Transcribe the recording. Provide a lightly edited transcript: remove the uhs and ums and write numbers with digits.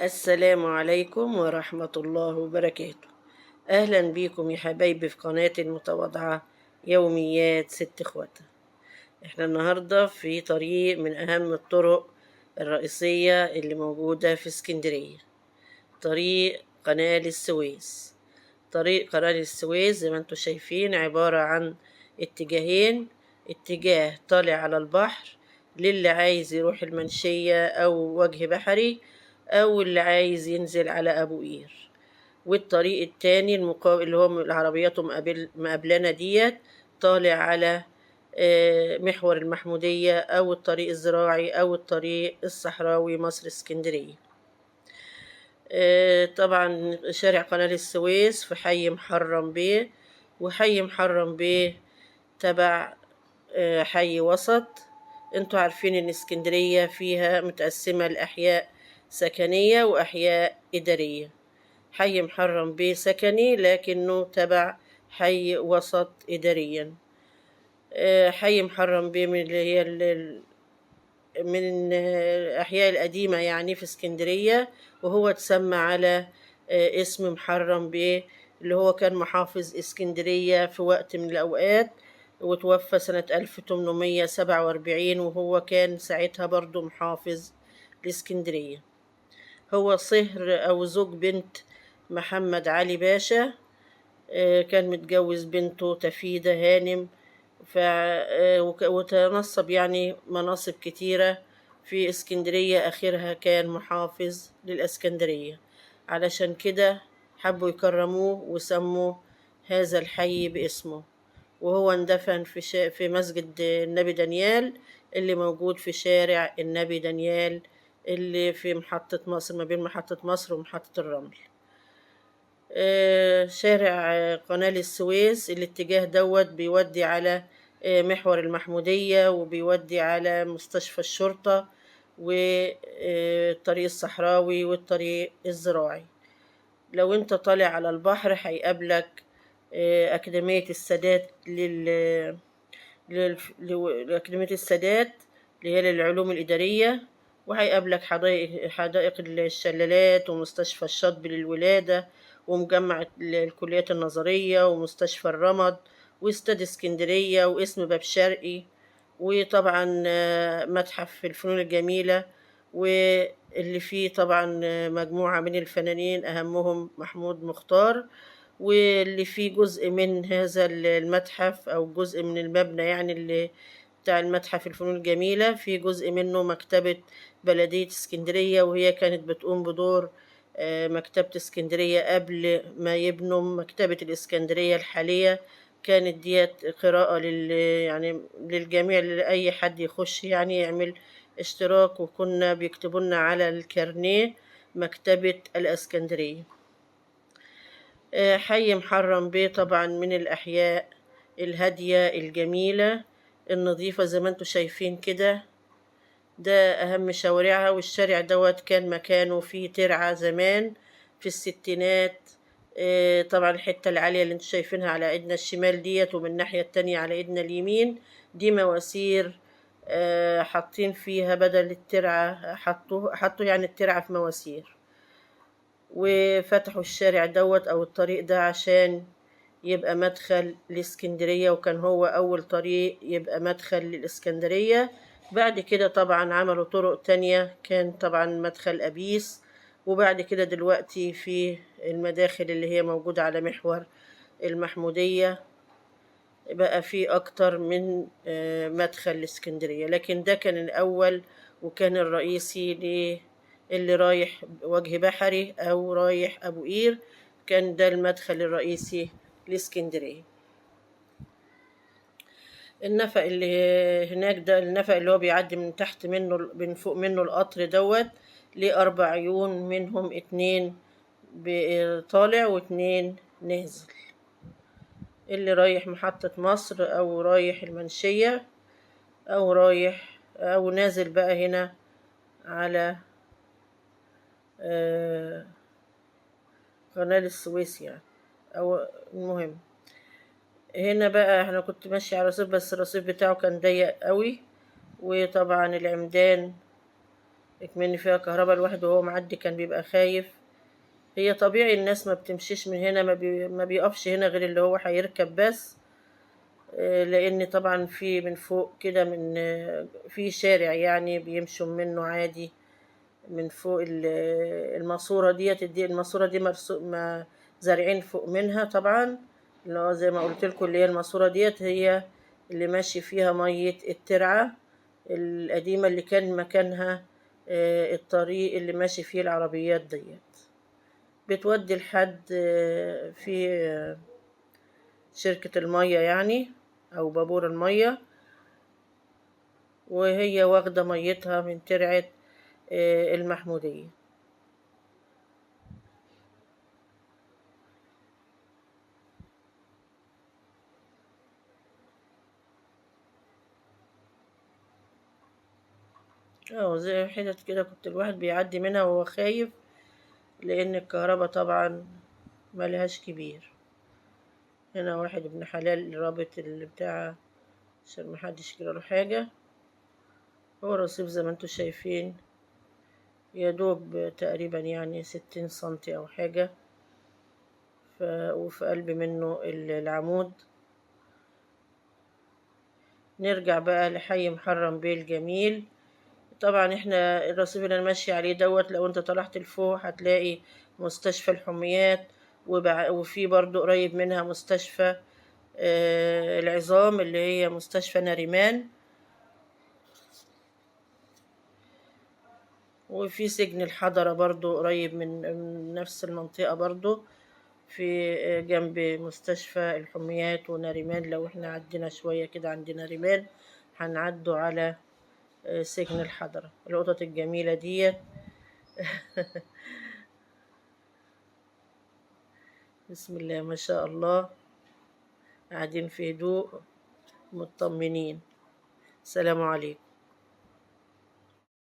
السلام عليكم ورحمة الله وبركاته. أهلا بيكم يا حبايبي في قناة المتواضعة يوميات ست اخوات. احنا النهاردة في طريق من أهم الطرق الرئيسية اللي موجودة في اسكندرية، طريق قناة السويس. طريق قناة السويس زي ما انتم شايفين عبارة عن اتجاهين، اتجاه طالع على البحر للي عايز يروح المنشية أو وجه بحري، أو اللي عايز ينزل على أبو قير. والطريق التاني المقابل اللي هو العربيات مقابلانا ديت طالع على محور المحمودية أو الطريق الزراعي أو الطريق الصحراوي مصر اسكندرية. طبعا شارع قناة السويس في حي محرم بيه، وحي محرم بيه تبع حي وسط. انتوا عارفين ان اسكندرية فيها متقسمة لأحياء سكنية وأحياء إدارية. حي محرم بيه سكني لكنه تبع حي وسط إداريا. حي محرم بيه من اللي هي من الأحياء القديمة يعني في اسكندرية، وهو تسمى على اسم محرم بيه اللي هو كان محافظ اسكندرية في وقت من الأوقات، وتوفى سنة 1847 وهو كان ساعتها برضو محافظ لاسكندرية. هو صهر أو زوج بنت محمد علي باشا. كان متجوز بنته تفيدة هانم. وتنصب يعني مناصب كتيرة في اسكندرية، آخرها كان محافظ للإسكندرية. علشان كده حبوا يكرموه وسموا هذا الحي باسمه. وهو اندفن في مسجد النبي دانيال اللي موجود في شارع النبي دانيال اللي في محطة مصر، ما بين محطة مصر ومحطة الرمل. شارع قناة السويس الاتجاه دوت بيودي على محور المحمودية، وبيودي على مستشفى الشرطة والطريق الصحراوي والطريق الزراعي. لو انت طالع على البحر هيقابلك أكاديمية السادات لأكاديمية السادات اللي هي للعلوم الإدارية، وهيقابلك حدائق الشلالات ومستشفى الشاطبي للولادة ومجمع الكليات النظرية ومستشفى الرمد واستاد اسكندرية واسم باب شرقي، وطبعا متحف الفنون الجميلة، واللي فيه طبعا مجموعة من الفنانين أهمهم محمود مختار، واللي فيه جزء من هذا المتحف أو جزء من المبنى يعني اللي بتاع المتحف الفنون الجميلة، في جزء منه مكتبة بلدية اسكندرية، وهي كانت بتقوم بدور مكتبة اسكندرية قبل ما يبنوا مكتبة الإسكندرية الحالية. كانت ديت قراءة يعني للجميع، لأي حد يخش يعني يعمل اشتراك، وكنا بيكتبولنا على الكارنيه مكتبة الإسكندرية. حي محرم بيه طبعا من الأحياء الهادية الجميلة النظيفة زي ما انتوا شايفين كده. ده أهم شوارعها، والشارع دوت كان مكانه فيه ترعة زمان في الستينات. طبعا الحتة العالية اللي انتوا شايفينها على ايدنا الشمال ديت، ومن الناحية التانية على ايدنا اليمين دي مواسير حاطين فيها بدل الترعة، حطوا يعني الترعة في مواسير، وفتحوا الشارع دوت أو الطريق ده عشان يبقى مدخل لإسكندرية، وكان هو أول طريق يبقى مدخل للإسكندرية. بعد كده طبعا عملوا طرق تانية، كان طبعا مدخل أبيس، وبعد كده دلوقتي في المداخل اللي هي موجودة على محور المحمودية بقى في أكتر من مدخل لإسكندرية، لكن ده كان الأول وكان الرئيسي اللي رايح وجه بحري أو رايح أبو قير، كان ده المدخل الرئيسي لإسكندرية. النفق اللي هناك ده النفق اللي هو بيعدي من تحت منه من فوق منه القطر دوت، ليه 4 عيون، منهم 2 طالع و2 نازل. اللي رايح محطة مصر أو رايح المنشية أو رايح أو نازل بقى هنا على قناة السويس يعني. أو المهم هنا بقى أنا كنت ماشية على رصيف، بس الرصيف بتاعه كان ضيق قوي، وطبعا العمدان اكمن فيها كهرباء الواحد وهو معدي كان بيبقى خايف. هي طبيعي الناس ما بتمشيش من هنا، ما بيقفش هنا غير اللي هو هيركب بس. لان طبعا في من فوق كده، من في شارع يعني بيمشوا منه عادي من فوق الماسورة ديت. الماسورة دي ما زارعين فوق منها طبعا، اللي هو زي ما قلت لكم اللي هي الماسورة ديت هي اللي ماشي فيها مية الترعة القديمة اللي كان مكانها الطريق اللي ماشي فيه العربيات ديت، بتودي لحد في شركة المية يعني، أو بابور المية، وهي واخدة ميتها من ترعة المحمودية. اه زي حتت كده كنت الواحد بيعدي منها وهو خايف، لأن الكهرباء طبعا ملهاش كبير. هنا واحد ابن حلال رابط اللي بتاع عشان محدش يجراله حاجة. هو الرصيف زي ما انتوا شايفين يدوب تقريبا يعني 60 سنتي أو حاجة. وفي قلب منه العمود. نرجع بقى لحي محرم بيه الجميل. طبعا احنا الرصيف اللي انا ماشي عليه دوت، لو انت طلعت لفوق هتلاقي مستشفى الحميات، وفي برضو قريب منها مستشفى العظام اللي هي مستشفى ناريمان، وفي سجن الحضرة برضو قريب من نفس المنطقة برضو، في جنب مستشفى الحميات وناريمان. لو احنا عدينا شوية كده عند ناريمان هنعدوا على سجن الحضرة. القطط الجميلة ديت بسم الله ما شاء الله، قاعدين في هدوء مطمنين. السلام عليكم.